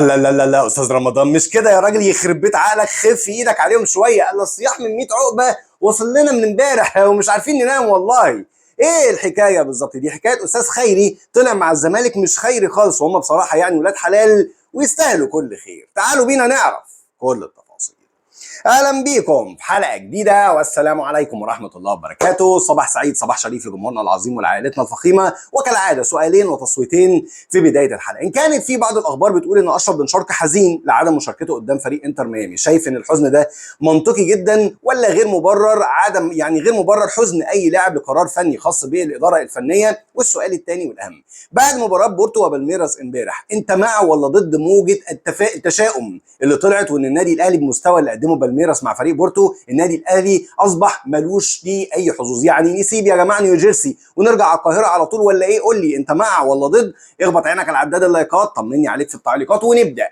لا لا لا لا استاذ رمضان، مش كده يا راجل، يخرب بيت عقلك، خف ايدك عليهم شويه. قال الصياح من 100 عقبه وصل لنا من امبارح ومش عارفين ننام والله. ايه الحكايه بالظبط؟ دي حكايه استاذ خيري طلع مع الزمالك مش خيري خالص، وهم بصراحه يعني ولاد حلال ويستاهلوا كل خير. تعالوا بينا نعرف كل التفاصيل. اهلا بيكم في حلقه جديده، والسلام عليكم ورحمه الله وبركاته. صباح سعيد، صباح شريف لجمهورنا العظيم ولعائلتنا الفخيمه. وكالعاده سؤالين وتصويتين في بدايه الحلقه. ان كانت في بعض الاخبار بتقول ان اشرف بن شرقي حزين لعدم مشاركته قدام فريق انتر ميامي، شايف ان الحزن ده منطقي جدا ولا غير مبرر؟ عدم يعني غير مبرر حزن اي لاعب لقرار فني خاص بالاداره الفنيه. والسؤال الثاني والاهم، بعد مباراه بورتو وبالميراس امبارح، انت مع ولا ضد موجه التشاؤم اللي طلعت وان النادي الاهلي بمستوى اللي قدمه بالميراس مع فريق بورتو، النادي الاهلي اصبح ملوش ليه اي حظوظ؟ يعني نسيب يا جماعه نيوجيرسي ونرجع على القاهره على طول ولا ايه؟ قول لي انت مع ولا ضد. اخبط عينك على عداد اللايكات، طمني عليك في التعليقات، ونبدا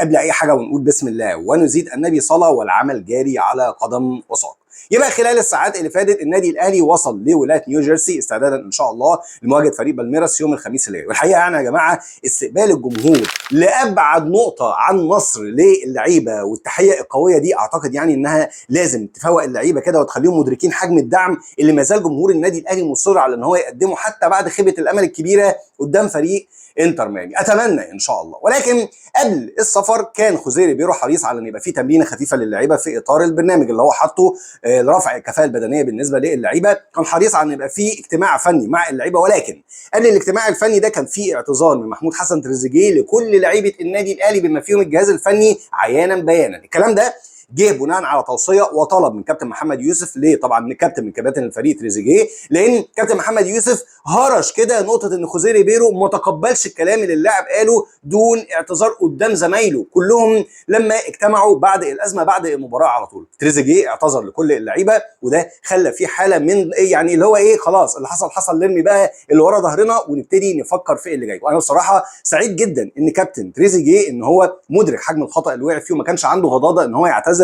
قبل اي حاجه ونقول بسم الله ونزيد النبي صلاه والعمل جاري على قدم وساق. يبقى خلال الساعات اللي فاتت النادي الاهلي وصل لولايه نيوجيرسي استعدادا ان شاء الله لمواجهه فريق بالميراس يوم الخميس اللي جاي. والحقيقه يعني يا جماعه استقبال الجمهور لابعد نقطه عن مصر للعيبه والتحيه القويه دي، اعتقد يعني انها لازم تفوق اللعيبه كده وتخليهم مدركين حجم الدعم اللي ما زال جمهور النادي الاهلي مصر على ان هو يقدمه حتى بعد خيبه الامل الكبيره قدام فريق انتر ميامي. اتمنى ان شاء الله. ولكن قبل السفر كان خوزيه ريبيرو حريص على ان يبقى في تمرينه خفيفه للعيبه في اطار البرنامج اللي هو حاطه لرفع الكفاءه البدنيه بالنسبه للعيبه. كان حريص على ان يبقى في اجتماع فني مع اللعيبه، ولكن قبل الاجتماع الفني ده كان في اعتذار من محمود حسن تريزيجيه لكل لعيبه النادي الاهلي بما فيهم الجهاز الفني عيانا بيانا. الكلام ده جه بناء على توصيه وطلب من كابتن محمد يوسف، ليه؟ طبعا كابتن من كباتن الفريق تريزيجيه، لان كابتن محمد يوسف هرش كده نقطه ان خوزيه ريبيرو ما تقبلش الكلام اللي اللاعب قاله دون اعتذار قدام زمايله كلهم لما اجتمعوا بعد الازمه بعد المباراه على طول. تريزيجيه اعتذر لكل اللعيبه، وده خلى في حاله من يعني اللي هو ايه، خلاص اللي حصل حصل، نرمي بقى اللي ورا ظهرنا ونبتدي نفكر في اللي جاي. وانا بصراحه سعيد جدا ان كابتن تريزيجيه ان هو مدرك حجم الخطا اللي وقع فيه وما كانش عنده غضاضه ان هو يعتذر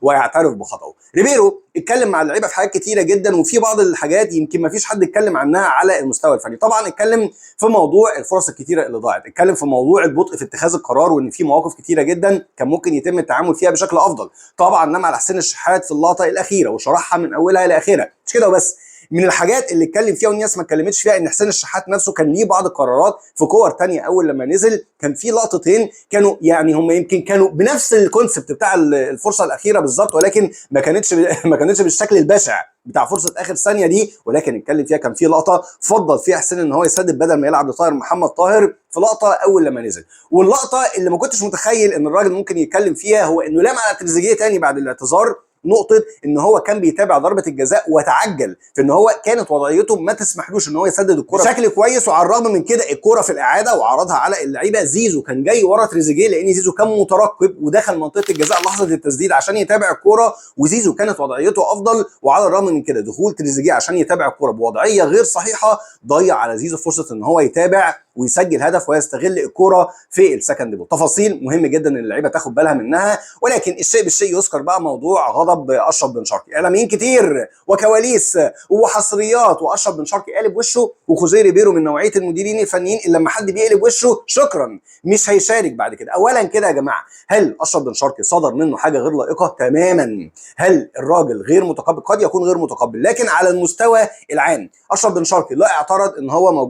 ويعترف بخطأه. ريبيرو اتكلم مع اللعيبه في حاجات كتيره جدا، وفي بعض الحاجات يمكن ما فيش حد اتكلم عنها على المستوى الفني. طبعا اتكلم في موضوع الفرص الكتيره اللي ضاعت، اتكلم في موضوع البطء في اتخاذ القرار وان في مواقف كتيره جدا كان ممكن يتم التعامل فيها بشكل افضل. طبعا نما على حسين الشحات في اللقطه الاخيره وشرحها من اولها لاخرها. مش كده وبس، من الحاجات اللي اتكلم فيها والناس ما اتكلمتش فيها ان حسين الشحات نفسه كان ليه بعض القرارات في كور تانية. اول لما نزل كان في لقطتين كانوا يعني هم يمكن كانوا بنفس الكونسبت بتاع الفرصه الاخيره بالظبط، ولكن ما كانتش بالشكل البشع بتاع فرصه اخر ثانيه دي. ولكن اتكلم فيها كان في لقطه فضل فيها حسين ان هو يسدد بدل ما يلعب لطاهر محمد طاهر في لقطه اول لما نزل. واللقطه اللي ما كنتش متخيل ان الراجل ممكن يتكلم فيها هو انه لم على تريزيجيه تاني بعد الاعتذار نقطه ان هو كان بيتابع ضربه الجزاء وتعجل في ان هو كانت وضعيته ما تسمحلوش ان هو يسدد الكره بشكل كويس. وعلى الرغم من كده الكره في الاعاده وعرضها على اللعيبه، زيزو كان جاي ورا تريزيجيه لان زيزو كان مترقب ودخل منطقه الجزاء لحظه التسديد عشان يتابع الكره، وزيزو كانت وضعيته افضل. وعلى الرغم من كده دخول تريزيجيه عشان يتابع الكره بوضعيه غير صحيحه ضيع على زيزو فرصه ان هو يتابع ويسجل هدف ويستغل الكره في السكند بول. تفاصيل مهم جدا ان اللعيبه تاخد بالها منها. ولكن الشيء بالشيء يذكر بقى موضوع غضب اشرف بن شرقي. اعلاميين كتير وكواليس وحصريات واشرف بن شرقي قالب وشه، وخوزيه ريبيرو من نوعيه المديرين الفنيين اللي لما حد بيقلب وشه شكرا مش هيشارك بعد كده. اولا كده يا جماعه، هل اشرف بن شرقي صدر منه حاجه غير لائقه؟ تماما. هل الراجل غير متقبل؟ قد يكون غير متقبل، لكن على المستوى العام اشرف بن شرقي لا اعترض ان هو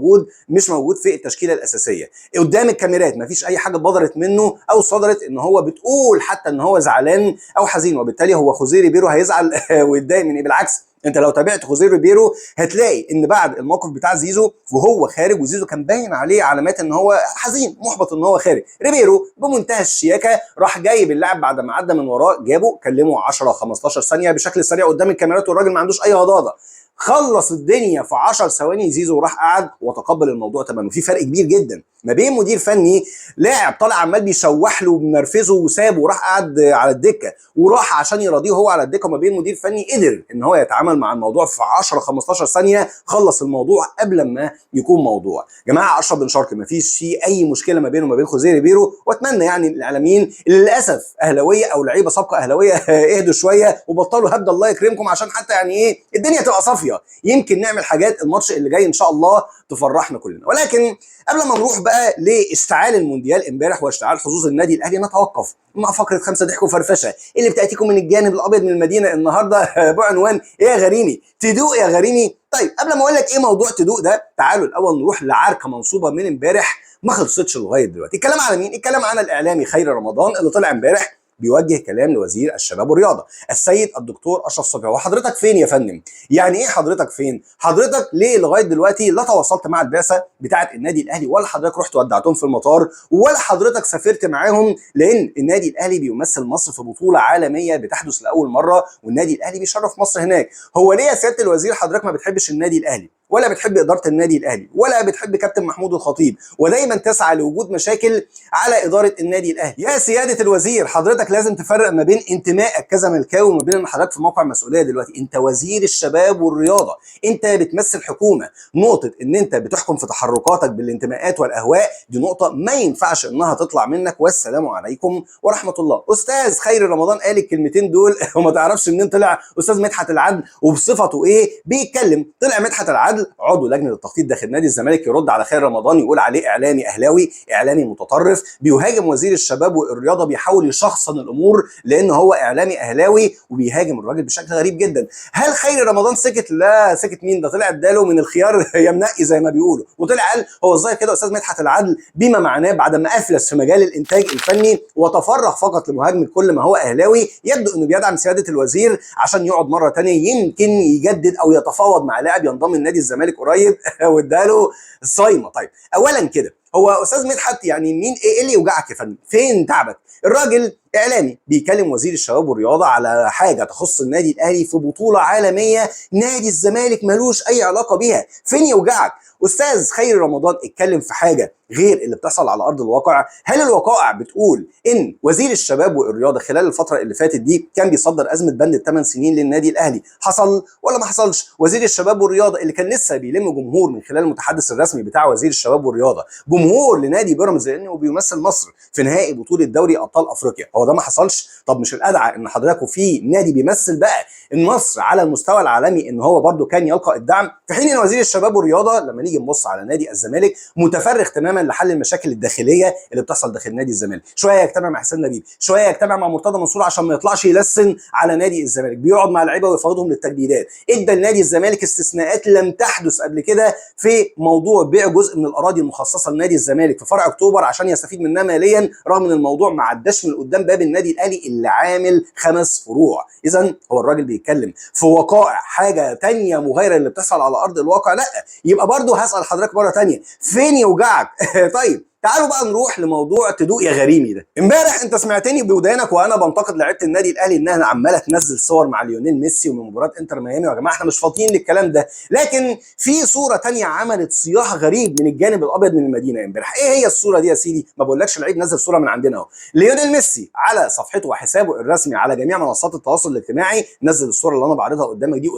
مش موجود في التشكيله الاساسيه قدام الكاميرات. مفيش اي حاجه بدرت منه او صدرت ان هو بتقول حتى ان هو زعلان او حزين، وبالتالي هو خوزيه ريبيرو هيزعل ويتضايق من ايه؟ بالعكس، انت لو تابعت خوزيه ريبيرو هتلاقي ان بعد الموقف بتاع زيزو وهو خارج، وزيزو كان باين عليه علامات ان هو حزين محبط ان هو خارج، ريبيرو بمنتهى الشياكه راح جايب اللاعب بعد ما عدى من وراه، جابه كلمه 10 15 ثانيه بشكل سريع قدام الكاميرات، والراجل ما عندوش اي غضاضه، خلص الدنيا في 10 ثواني. زيزو راح قعد وتقبل الموضوع تماما. وفي فرق كبير جدا ما بين مدير فني لاعب طالع عمال بيشوح له وبنرفزه وسابه وراح قعد على الدكه وراح عشان يراضيه هو على الدكه، وما بين مدير فني قدر ان هو يتعامل مع الموضوع في 10 15 ثانيه، خلص الموضوع قبل ما يكون موضوع. جماعه اشرف بن شرقي ما فيش فيه اي مشكله ما بينه وما بين خوزيه ريبيرو، واتمنى يعني الاعلاميين اللي للاسف اهلاويه او لعيبه سابقه اهلاويه اهدوا شويه وبطلوا هبد الله يكرمكم عشان حتى يعني ايه الدنيا تبقى صافيه. بالعافيه. يمكن نعمل حاجات الماتش اللي جاي ان شاء الله تفرحنا كلنا. ولكن قبل ما نروح بقى لاشتعال المونديال امبارح واشتعال حظوظ النادي الاهلي، نتوقف مع فقره 5 ضحك وفرفشه اللي بتاتيكم من الجانب الابيض من المدينه النهارده بعنوان ايه يا غريمي تدوق يا غريمي. طيب قبل ما اقول لك ايه موضوع تدوق ده، تعالوا الاول نروح لعركه منصوبه من امبارح ما خلصتش لغايه دلوقتي. الكلام على مين؟ الكلام على الاعلامي خيري رمضان اللي طلع امبارح بيوجه كلام لوزير الشباب والرياضه السيد الدكتور اشرف صبحي. وحضرتك فين يا فندم؟ يعني ايه حضرتك فين؟ حضرتك ليه لغايه دلوقتي لا تواصلت مع البعثه بتاعه النادي الاهلي، ولا حضرتك رحت ودعتهم في المطار، ولا حضرتك سافرت معاهم؟ لان النادي الاهلي بيمثل مصر في بطوله عالميه بتحدث لاول مره، والنادي الاهلي بيشرف مصر هناك. هو ليه يا سياده الوزير حضرتك ما بتحبش النادي الاهلي، ولا بتحب اداره النادي الاهلي، ولا بتحب كابتن محمود الخطيب، ودايما تسعى لوجود مشاكل على اداره النادي الاهلي؟ يا سياده الوزير حضرتك لازم تفرق ما بين انتمائك كزملكاوي وما بين ان حضرتك في موقع مسؤوليه دلوقتي. انت وزير الشباب والرياضه، انت بتمثل حكومه. نقطه ان انت بتحكم في تحركاتك بالانتماءات والاهواء دي نقطه ما ينفعش انها تطلع منك. والسلام عليكم ورحمه الله. استاذ خيري رمضان قال الكلمتين دول وما تعرفش منين طلع استاذ مدحت العدل وبصفته ايه بيتكلم. طلع مدحت العدل عضو لجنه التخطيط داخل نادي الزمالك يرد على خيري رمضان، يقول عليه اعلامي اهلاوي، اعلامي متطرف، بيهاجم وزير الشباب والرياضه، بيحاول يشخصن الامور لان هو اعلامي اهلاوي، وبيهاجم الراجل بشكل غريب جدا. هل خيري رمضان سكت؟ لا سكت مين؟ ده طلع اداله من الخيار يا منقي زي ما بيقولوا، وطلع قال هو ازاي كده استاذ مدحت العدل بما معناه بعد ما افلس في مجال الانتاج الفني وتفرغ فقط لمهاجمه كل ما هو اهلاوي، يبدو انه بيدعم سياده الوزير عشان يقعد مره ثانيه يمكن يجدد او يتفاوض مع لاعب ينضم لنادي الزمالك قريب واداله الصايمه. طيب اولا كده هو استاذ مدحت يعني مين ايه اللي يوجعك يا فندم؟ فين تعبك؟ الراجل اعلامي بيكلم وزير الشباب والرياضه على حاجه تخص النادي الاهلي في بطوله عالميه نادي الزمالك ملوش اي علاقه بيها. فين يوجعك؟ استاذ خيري رمضان اتكلم في حاجه غير اللي بتحصل على ارض الواقع. هل الوقائع بتقول ان وزير الشباب والرياضه خلال الفتره اللي فاتت دي كان بيصدر ازمه بند ال8 سنين للنادي الاهلي؟ حصل ولا ما حصلش؟ وزير الشباب والرياضه اللي كان لسه بيلم جمهور من خلال المتحدث الرسمي بتاع وزير الشباب والرياضه، جمهور لنادي بيراميدز لانه بيمثل مصر في نهائي بطوله دوري ابطال افريقيا، هو ده ما حصلش؟ طب مش الادعى ان حضرتك في نادي بيمثل بقى مصر على المستوى العالمي ان هو برده كان يلقى الدعم، في حين ان وزير الشباب والرياضه لما نيجي نبص على نادي الزمالك متفرغ تماما لحل المشاكل الداخليه اللي بتحصل داخل نادي الزمالك. شويه يجتمع مع حسين نبيل، شويه يجتمع مع مرتضى منصور عشان ما يطلعش يلسن على نادي الزمالك، بيقعد مع اللعيبه ويفاوضهم للتجديدات، ادى لنادي الزمالك استثناءات لم تحدث قبل كده في موضوع بيع جزء من الاراضي المخصصه لنادي الزمالك في فرع اكتوبر عشان يستفيد منها ماليا، رغم ان الموضوع ما عداش من قدام باب النادي الاهلي اللي عامل 5 فروع. اذا هو الراجل بيتكلم في وقائع حاجه ثانيه مغايره اللي بتحصل على ارض الواقع. لا يبقى برضه هسال حضرتك مره ثانيه فين يوجعك؟ طيب تعالوا بقى نروح لموضوع تدوق يا غريمي ده. امبارح انت سمعتني بودانك وانا بنتقد لعيبه النادي الاهلي انها عماله تنزل صور مع ليونيل ميسي ومن مباراه انتر ميامي، يا جماعه احنا مش فاضيين للكلام ده. لكن في صوره ثانيه عملت صياح غريب من الجانب الابيض من المدينه امبارح. ايه هي الصوره دي يا سيدي؟ ما بقولكش لعيب نزل صوره من عندنا اهو. ليونيل ميسي على صفحته وحسابه الرسمي على جميع منصات التواصل الاجتماعي نزل الصوره اللي انا بعرضها قدامك دي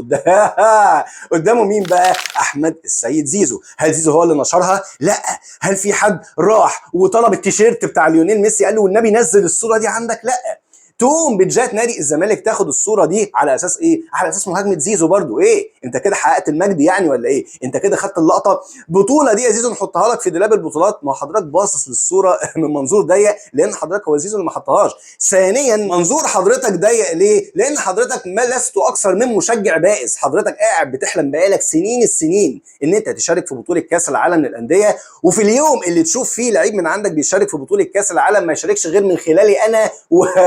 قدامه مين بقى؟ احمد السيد زيزو. هل زيزو هو اللي نشرها؟ لا. هل في حد راح وطلب التيشيرت بتاع ليونيل ميسي قال له والنبي نزل الصوره دي عندك؟ لا. تقوم بتجات نادي الزمالك تاخد الصوره دي على اساس ايه؟ على اساس مهاجمه زيزو برضو. ايه انت كده حققت المجد يعني ولا ايه؟ انت كده خدت اللقطه؟ بطوله دي يا زيزو نحطها لك في دولاب البطولات؟ ما حضرتك باصص للصوره من منظور ضيق لان حضرتك هو زيزو اللي ما حطهاش. ثانيا منظور حضرتك ضيق ليه؟ لان حضرتك ما لست اكثر من مشجع بائس، حضرتك قاعد بتحلم بقالك سنين السنين ان انت تشارك في بطوله كاس العالم للانديه، وفي اليوم اللي تشوف فيه لعيب من عندك بيشارك في بطوله كاس العالم ما يشاركش غير من خلالي انا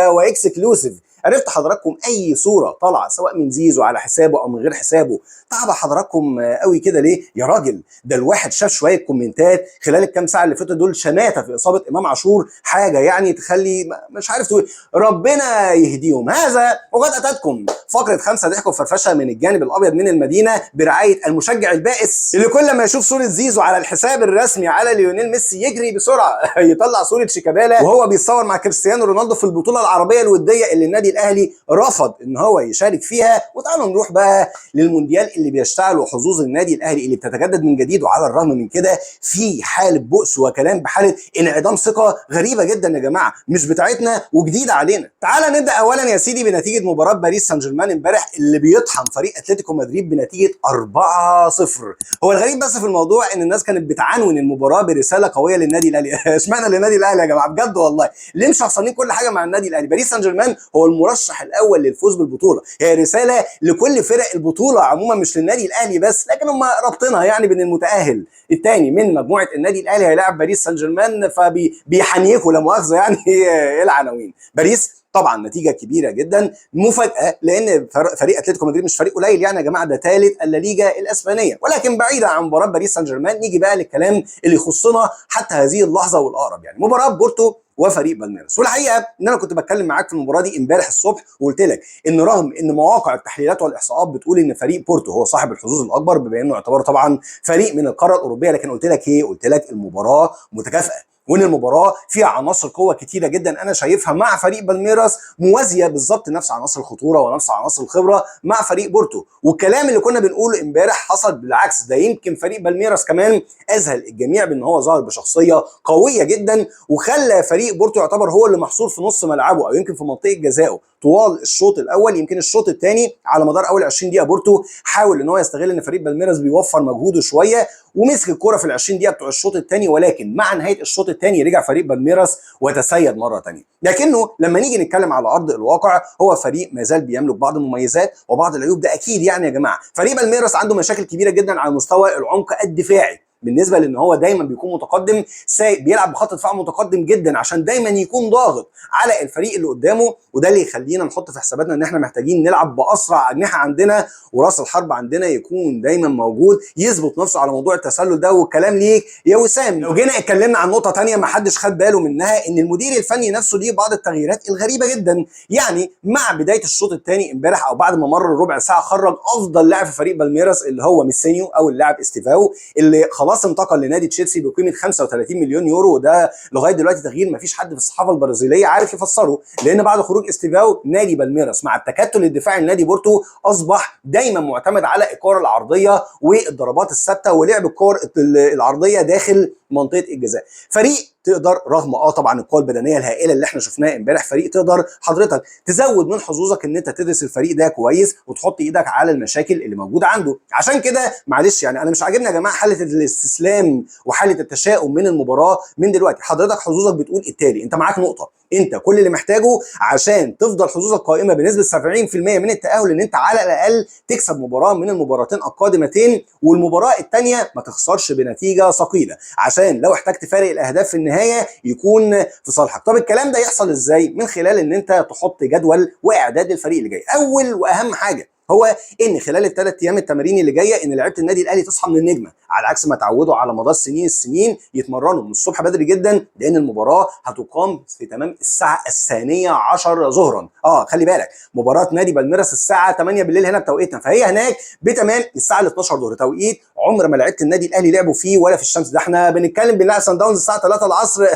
واكسكلوسيف. عرفت حضراتكم اي صوره طالعه سواء من زيزو على حسابه او من غير حسابه تعب حضراتكم قوي كده ليه؟ يا راجل ده الواحد شاف شويه كومنتات خلال الكام ساعه اللي فاتوا دول شماته في اصابه امام عاشور، حاجه يعني تخلي مش عارف تقول ربنا يهديهم. هذا وقد اتتكم فقره 5 ضحك وفرفشه من الجانب الابيض من المدينه برعايه المشجع البائس اللي كل ما يشوف صوره زيزو على الحساب الرسمي على ليونيل ميسي يجري بسرعه يطلع صوره شيكابالا وهو بيتصور مع كريستيانو رونالدو في البطوله العربيه الوديه اللي النادي الاهلي رفض ان هو يشارك فيها. وتعالوا نروح بقى للمونديال اللي بيشتعل وحظوظ النادي الاهلي اللي بتتجدد من جديد، وعلى الرغم من كده في حاله بؤس وكلام بحاله انعدام ثقه غريبه جدا يا جماعه، مش بتاعتنا وجديده علينا. تعال نبدا اولا يا سيدي بنتيجه مباراه باريس سان جيرمان امبارح اللي بيطحن فريق اتلتيكو مدريد بنتيجه 4-0. هو الغريب بس في الموضوع ان الناس كانت بتعنون المباراه برساله قويه للنادي الاهلي. اشمعنى للنادي الاهلي يا جماعه بجد والله؟ ليه مش شخصانين كل حاجه مع النادي الاهلي؟ باريس سان جيرمان هو المرشح الاول للفوز بالبطوله، هي رساله لكل فرق البطوله عموما مش للنادي الاهلي بس، لكن هم رابطينها يعني بين المتاهل الثاني من مجموعه النادي الاهلي هيلاعب باريس سان جيرمان، فبيحنيكوا لا مؤاخذه يعني ايه العناوين. باريس طبعا نتيجه كبيره جدا، مفاجاه لان فريق اتلتيكو مدريد مش فريق قليل يعني يا جماعه، ده ثالث الليجا الاسبانيه. ولكن بعيدا عن مباراه باريس سان جيرمان نيجي بقى للكلام اللي يخصنا حتى هذه اللحظه والاقرب، يعني مباراه بورتو وفريق بالميراس. والحقيقه ان انا كنت بتكلم معاك في المباراه دي امبارح الصبح وقلت لك ان رغم ان مواقع التحليلات والاحصاءات بتقول ان فريق بورتو هو صاحب الحظوظ الاكبر بما انه يعتبر طبعا فريق من القاره الاوروبيه، لكن قلت لك ايه؟ قلت لك المباراه متكافئه، وان المباراه فيها عناصر قوه كتيره جدا انا شايفها مع فريق بالميراس موازيه بالظبط نفس عناصر الخطوره ونفس عناصر الخبره مع فريق بورتو. والكلام اللي كنا بنقوله امبارح حصل بالعكس، ده يمكن فريق بالميراس كمان اذهل الجميع بان هو ظهر بشخصيه قويه جدا، وخلى فريق بورتو يعتبر هو اللي محصور في نص ملعبه او يمكن في منطقه جزائه طوال الشوط الاول. يمكن الشوط الثاني على مدار اول 20 دقيقه بورتو حاول ان هو يستغل ان فريق بالميراس بيوفر مجهوده شويه ومسك الكره في ال 20 دقيقه بتوع الشوط الثاني، ولكن مع نهايه الشوط الثاني رجع فريق بالميراس وتسيد مره ثانيه. لكنه لما نيجي نتكلم على ارض الواقع هو فريق ما زال بيملك بعض المميزات وبعض العيوب، ده اكيد يعني يا جماعه. فريق بالميراس عنده مشاكل كبيره جدا على مستوى العمق الدفاعي، بالنسبه لان هو دايما بيكون متقدم بيلعب بخط دفاع متقدم جدا عشان دايما يكون ضاغط على الفريق اللي قدامه، وده اللي يخلينا نحط في حساباتنا ان احنا محتاجين نلعب باسرع اجنحه عندنا، وراس الحرب عندنا يكون دايما موجود يثبت نفسه على موضوع التسلل ده. والكلام ليك يا وسام. لو جينا اتكلمنا عن نقطه ثانيه ما حدش خد باله منها، ان المدير الفني نفسه ليه بعض التغييرات الغريبه جدا. يعني مع بدايه الشوط الثاني امبارح او بعد ما مر ربع ساعه خرج افضل لاعب في فريق بالميراس اللي هو ميسينيو او اللاعب استيفاو اللي خلاص انتقل لنادي تشيلسي بقيمه 35 مليون يورو، وده لغايه دلوقتي تغيير ما فيش حد في الصحافه البرازيليه عارف يفسره، لان بعد خروج استيفاو نادي بالميراس مع التكتل الدفاعي لنادي بورتو اصبح دايما معتمد على الكور العرضيه والضربات الثابته ولعب الكور العرضيه داخل منطقه الجزاء. فريق تقدر رغم طبعا القوه البدنيه الهائله اللي احنا شفناها امبارح، فريق تقدر حضرتك تزود من حظوظك ان انت تدرس الفريق ده كويس وتحط ايدك على المشاكل اللي موجوده عنده. عشان كده معلش يعني انا مش عاجبني يا جماعه حاله الاستسلام وحاله التشاؤم من المباراه من دلوقتي. حضرتك حظوظك بتقول التالي، انت معاك نقطه، انت كل اللي محتاجه عشان تفضل حظوظك قائمه بنسبه 70% من التاهل ان انت على الاقل تكسب مباراه من المباراتين القادمتين، والمباراه الثانيه ما تخسرش بنتيجه ثقيله عشان لو احتجت فارق الاهداف في النهايه يكون في صالحك. طب الكلام ده يحصل ازاي؟ من خلال ان انت تحط جدول واعداد للفريق اللي جاي. اول واهم حاجه هو ان خلال الثلاث ايام التمارين اللي جايه ان لعيبه النادي الاهلي تصحى من النجمه، على عكس ما تعودوا على مدار السنين يتمرنوا من الصبح بدري جدا، لان المباراه هتقام في تمام الساعه 12:10 ظهرا. خلي بالك مباراه نادي بالميراس الساعه 8 بالليل هنا بتوقيتنا، فهي هناك بتمام الساعه 12 ظهر، توقيت عمر ما لعيبه النادي الاهلي لعبوا فيه ولا في الشمس. ده احنا بنتكلم بنلعب سان داونز الساعه 3 العصر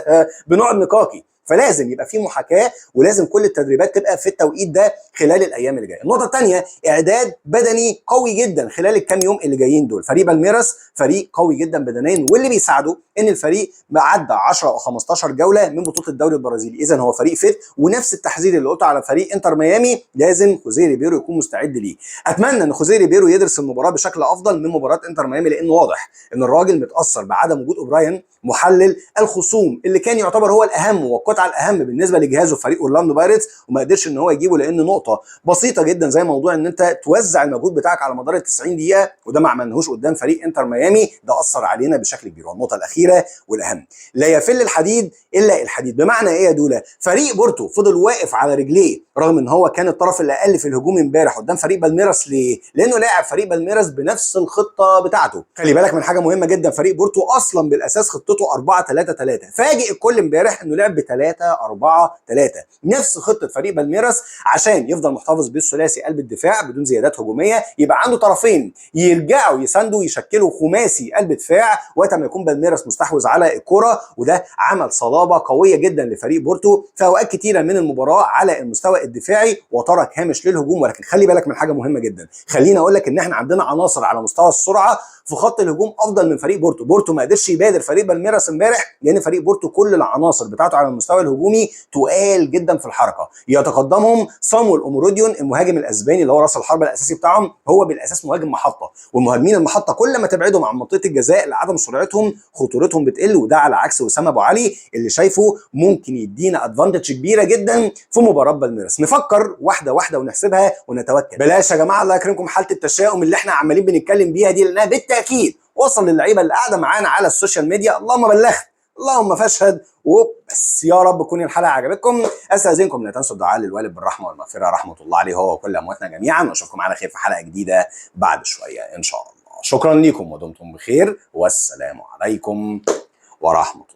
بنقعد نقاكي. فلازم يبقى في محاكاه ولازم كل التدريبات تبقى في التوقيت ده خلال الايام اللي جايه. النقطه الثانيه اعداد بدني قوي جدا خلال الكام يوم اللي جايين دول. فريق بالميراس فريق قوي جدا بدنيا، واللي بيساعده ان الفريق عدى 10 او 15 جوله من بطوله الدوري البرازيلي، اذا هو فريق فت، ونفس التحذير اللي قلته على فريق انتر ميامي لازم خوزيه ريبيرو يكون مستعد ليه. اتمنى ان خوزيه ريبيرو يدرس المباراه بشكل افضل من مباراه انتر ميامي، لانه واضح ان الراجل متاثر بعدم وجود اوبراين محلل الخصوم اللي كان يعتبر هو الاهم والقطعه الاهم بالنسبه لجهازه فريق اورلاندو بايرتس، وما قدرش ان هو يجيبه لان نقطه بسيطه جدا زي موضوع ان انت توزع المجهود بتاعك على مدار ال 90 دقيقه، وده ما عملناهوش قدام فريق انتر ميامي، ده اثر علينا بشكل كبير. والنقطه الاخيره والاهم، لا يفل الحديد الا الحديد. بمعنى ايه يا دوله؟ فريق بورتو فضل واقف على رجليه رغم ان هو كان الطرف الاقل في الهجوم امبارح قدام فريق بالميراس. ليه؟ لانه لاعب فريق بالميراس بنفس الخطه بتاعته. خلي بالك من حاجه مهمه جدا، فريق بورتو اصلا بالاساس خطته 4-3-3، فاجئ الكل امبارح انه لعب ب 3-4-3 نفس خطه فريق بالميراس عشان يفضل محتفظ بالثلاثي قلب الدفاع بدون زيادات هجوميه، يبقى عنده طرفين يرجعوا يساندوا يشكلوا خماسي قلب دفاع وقت ما يكون بالميراس مستحوذ على الكره، وده عمل صلابه قويه جدا لفريق بورتو في اوقات كتيره من المباراه على المستوى الدفاعي وترك هامش للهجوم. ولكن خلي بالك من حاجه مهمه جدا، خليني اقول لك ان احنا عندنا عناصر على مستوى السرعه في خط الهجوم افضل من فريق بورتو. بورتو ما قدرش يبادر فريق بالميراس امبارح لان فريق بورتو كل العناصر بتاعته على المستوى الهجومي تقال جدا في الحركه. يتقدمهم صامويل اوموروديون المهاجم الاسباني اللي هو راس الحربه الاساسي بتاعهم، هو بالاساس مهاجم محطه، والمهاجمين المحطه كل ما تبعدهم عن منطقه الجزاء لعدم سرعتهم خطورتهم بتقل. وده على عكس وسام ابو علي اللي شايفه ممكن يدينا ادفانتج كبيره جدا في مباراه بالميراس. نفكر واحده واحده ونحسبها ونتوكل. بلاش يا جماعه الله يكرمكم حاله التشاؤم اللي احنا عمالين بنتكلم بيها دي، لانها بالتاكيد وصل للعيبه اللي قاعده معانا على السوشيال ميديا. اللهم بلغت اللهم فاشهد. وبس يا رب تكون الحلقه عجبتكم. استاذنكم لا تنسوا الدعاء للوالد بالرحمه والمغفره، رحمه الله عليه هو وكل امواتنا جميعا، واشوفكم على خير في حلقه جديده بعد شويه ان شاء الله. شكرا لكم ودمتم بخير، والسلام عليكم ورحمه الله.